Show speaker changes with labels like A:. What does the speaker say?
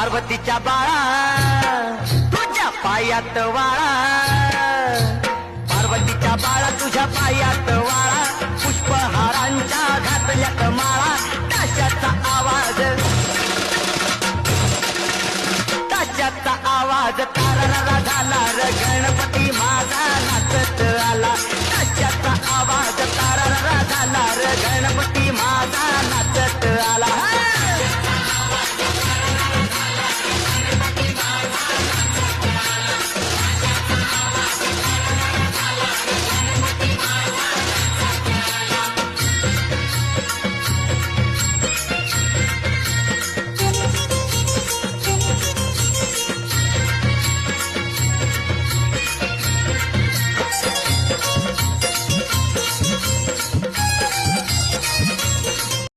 A: पार्वतीच्या बाळा तुझ्या पायात वाळा, पार्वतीच्या बाळा तुझ्या पायात वाळा, पुष्पहारांच्या घातल्यात माळा, ताशाचा आवाज ताशाचा आवाज तारारा झाला र गणपती माझा नाचत आला, ताशाचा आवाज तारारा झाला र गणपती माझा नाचत आला.